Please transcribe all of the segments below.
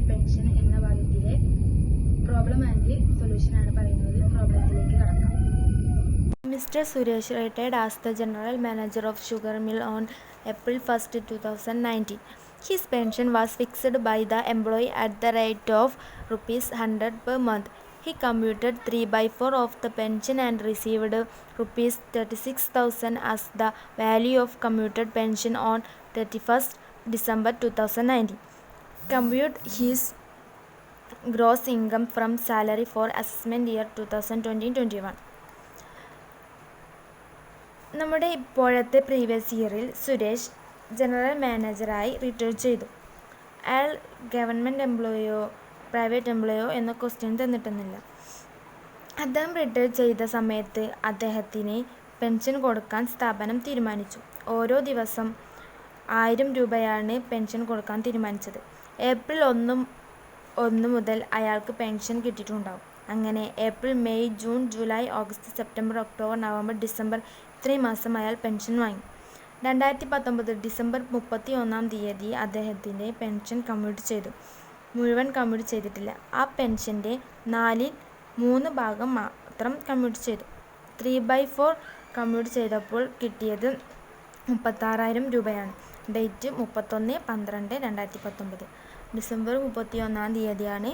Commuted pension എന്ന ഭാഗത്തിലെ problem and solution ആണ് പറയുന്നത്. പ്രോബ്ലത്തിലേക്ക് കടക്കാം. Mr. Suresh retired as the general manager of sugar mill on April 1st, 2019. His pension was fixed by the employee at the rate of rupees 100 per month. He commuted 3/4 of the pension and received rupees 36,000 as the value of commuted pension on 31st December 2019. Compute his gross income from salary for assessment year 2020-21. നമ്മുടെ ഇപ്പോഴത്തെ previous ഇയറിൽ Suresh general മാനേജറായി retire ചെയ്തു. അയാൾ government എംപ്ലോയിയോ private എംപ്ലോയിയോ എന്ന question തന്നിട്ടൊന്നുമില്ല. അദ്ദേഹം retire ചെയ്ത സമയത്ത് അദ്ദേഹത്തിന് പെൻഷൻ കൊടുക്കാൻ സ്ഥാപനം തീരുമാനിച്ചു. ഓരോ ദിവസം 1000 രൂപയാണ് പെൻഷൻ കൊടുക്കാൻ തീരുമാനിച്ചത്. ഏപ്രിൽ 1 മുതൽ അയാൾക്ക് പെൻഷൻ കിട്ടിയിട്ടുണ്ടാവും. അങ്ങനെ April, May, June, July, August, September, October, November, December ഇത്രയും മാസം അയാൾ പെൻഷൻ വാങ്ങി. 2019 ഡിസംബർ 31 അദ്ദേഹത്തിൻ്റെ പെൻഷൻ കമ്മ്യൂട്ട് ചെയ്തു. മുഴുവൻ കമ്മ്യൂട്ട് ചെയ്തിട്ടില്ല. ആ പെൻഷൻ്റെ 3/4 ഭാഗം മാത്രം കമ്മ്യൂട്ട് ചെയ്തു. 3/4 കമ്മ്യൂട്ട് ചെയ്തപ്പോൾ കിട്ടിയത് 36,000 രൂപയാണ്. ഡേറ്റ് 31/12/2019. ഡിസംബർ 31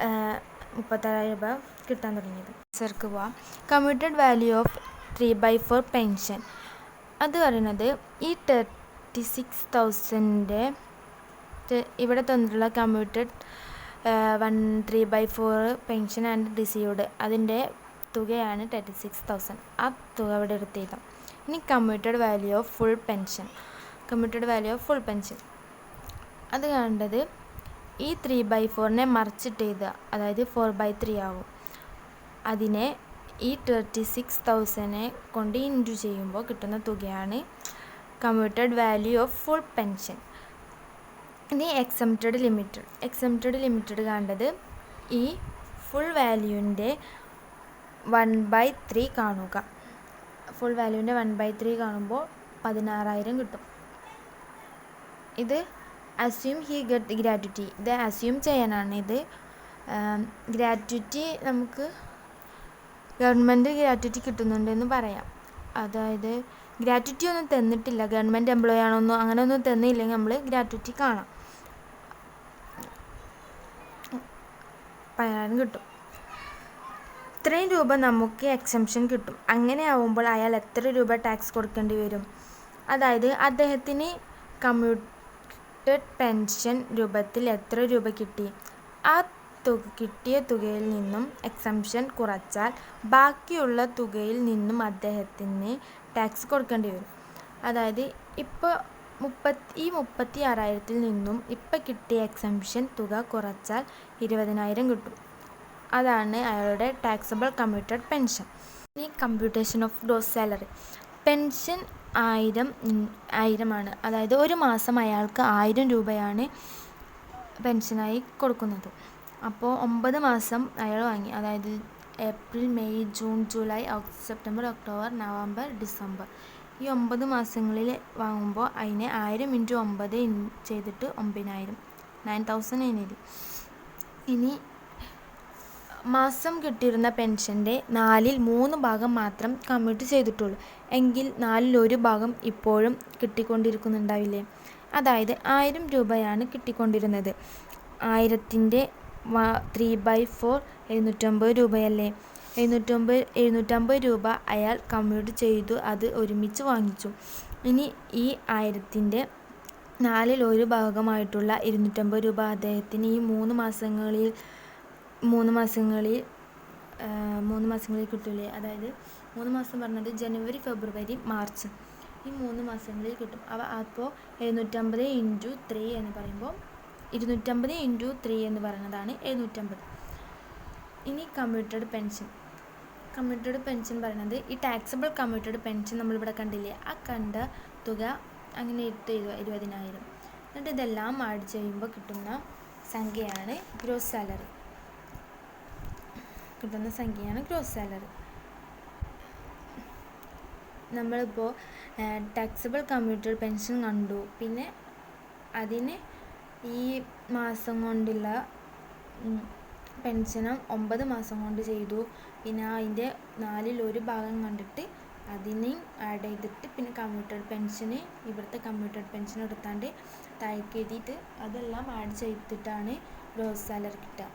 36,000 രൂപ കിട്ടാൻ തുടങ്ങിയത്. ആൻസർക്ക് പോവാം. കമ്മ്യൂട്ടഡ് വാല്യൂ ഓഫ് 3/4 പെൻഷൻ അത് പറയുന്നത് ഈ 36,000 ഇവിടെ തന്നിട്ടുള്ള കമ്മ്യൂട്ടഡ് 3/4 പെൻഷൻ ആൻഡ് റിസീവ്ഡ് അതിൻ്റെ തുകയാണ് 36,000. ആ തുക ഇവിടെ എടുത്ത് എഴുതാം. ഇനി commuted value of full pension അത് കാണേണ്ടത് ഈ 3/4 മറിച്ചിട്ട് എഴുതുക, അതായത് 4/3 ആവും. അതിനെ ഈ 36,000 കൊണ്ട് ഇൻറ്റു ചെയ്യുമ്പോൾ കിട്ടുന്ന തുകയാണ് commuted value of full pension. ഇനി എക്സംപ്റ്റഡ് ലിമിറ്റഡ് കാണേണ്ടത് ഈ ഫുൾ വാല്യൂവിൻ്റെ 1/3 കാണുക. ഫുൾ വാല്യൂവിൻ്റെ 1/3 കാണുമ്പോൾ 16,000 കിട്ടും. ഇത് അസ്യൂം ഹി ഗെറ്റ് ഗ്രാറ്റുറ്റി, ഇത് അസ്യൂം ചെയ്യാനാണ്. ഇത് ഗ്രാറ്റുറ്റി നമുക്ക് ഗവൺമെൻറ് ഗ്രാറ്റുറ്റി കിട്ടുന്നുണ്ടെന്ന് പറയാം. അതായത് ഗ്രാറ്റുറ്റി ഒന്നും തന്നിട്ടില്ല, ഗവൺമെൻറ് എംപ്ലോയി ആണോന്നോ അങ്ങനെ ഒന്നും തന്നില്ലെങ്കിൽ നമ്മൾ ഗ്രാറ്റുറ്റി കാണാം. 16,000 കിട്ടും. ഇത്രയും രൂപ നമുക്ക് എക്സംഷൻ കിട്ടും. അങ്ങനെ ആവുമ്പോൾ അയാൾ എത്ര രൂപ ടാക്സ് കൊടുക്കേണ്ടി വരും? അതായത് അദ്ദേഹത്തിന് കമ്മ്യൂട്ടഡ് പെൻഷൻ രൂപത്തിൽ എത്ര രൂപ കിട്ടി, ആ കിട്ടിയ തുകയിൽ നിന്നും എക്സംഷൻ കുറച്ചാൽ ബാക്കിയുള്ള തുകയിൽ നിന്നും അദ്ദേഹത്തിന് ടാക്സ് കൊടുക്കേണ്ടി വരും. അതായത് ഇപ്പോൾ 36,000 നിന്നും ഇപ്പം കിട്ടിയ എക്സംഷൻ തുക കുറച്ചാൽ 20,000 കിട്ടും. അതാണ് അയാളുടെ ടാക്സബിൾ കമ്മ്യൂട്ടഡ് പെൻഷൻ. ഈ computation of gross salary pension 1000 ആണ്. അതായത് ഒരു മാസം അയാൾക്ക് 1000 രൂപയാണ് പെൻഷനായി കൊടുക്കുന്നത്. അപ്പോൾ 9 മാസം അയാൾ വാങ്ങി. അതായത് April, May, June, July, August, September, October, November, December ഈ 9 മാസങ്ങളിൽ വാങ്ങുമ്പോൾ അതിനെ 1000 × 9 ചെയ്തിട്ട് 9,000 എഴുതി. ഇനി മാസം കിട്ടിയിരുന്ന പെൻഷൻ്റെ 3/4 ഭാഗം മാത്രം കമ്മ്യൂട്ട് ചെയ്തിട്ടുള്ളൂ എങ്കിൽ 1/4 ഭാഗം ഇപ്പോഴും കിട്ടിക്കൊണ്ടിരിക്കുന്നുണ്ടാവില്ലേ? അതായത് 1000 രൂപയാണ് കിട്ടിക്കൊണ്ടിരുന്നത്. 1000ൻ്റെ 3/4 750 രൂപയല്ലേ? 750 രൂപ അയാൾ കമ്മ്യൂട്ട് ചെയ്തു, അത് ഒരുമിച്ച് വാങ്ങിച്ചു. ഇനി ഈ 1000ൻ്റെ 1/4 ഭാഗമായിട്ടുള്ള 250 രൂപ അദ്ദേഹത്തിന് ഈ 3 മാസങ്ങളിൽ കിട്ടില്ലേ? അതായത് 3 മാസം പറഞ്ഞത് ജനുവരി, ഫെബ്രുവരി, മാർച്ച് ഈ 3 മാസങ്ങളിൽ കിട്ടും. അപ്പോൾ 750 × 3 എന്ന് പറയുമ്പോൾ 250 × 3 എന്ന് പറയുന്നതാണ് 750. ഇനി കമ്മ്യൂട്ടഡ് പെൻഷൻ പറയുന്നത് ഈ ടാക്സബിൾ കമ്മ്യൂട്ടഡ് പെൻഷൻ നമ്മളിവിടെ കണ്ടില്ലേ, ആ കണ്ട തുക അങ്ങനെ ഇട്ട് 20,000. എന്നിട്ട് ഇതെല്ലാം ആഡ് ചെയ്യുമ്പോൾ കിട്ടുന്ന സംഖ്യയാണ് ഗ്രോസ് സാലറി. നമ്മളിപ്പോൾ ടാക്സബിൾ കമ്മ്യൂട്ടഡ് പെൻഷൻ കണ്ടു. പിന്നെ അതിന് ഈ മാസം കൊണ്ടുള്ള പെൻഷനും 9 മാസം കൊണ്ട് ചെയ്തു. പിന്നെ അതിൻ്റെ 4/1 ഭാഗം കണ്ടിട്ട് അതിനെ ആഡ് ചെയ്തിട്ട് പിന്നെ കമ്മ്യൂട്ടഡ് പെൻഷന് ഇവിടുത്തെ കമ്മ്യൂട്ടഡ് പെൻഷൻ എടുത്താണ്ട് താഴേക്ക് എഴുതിയിട്ട് അതെല്ലാം ആഡ് ചെയ്തിട്ടാണ് ഗ്രോസ് സാലറി കിട്ടുക.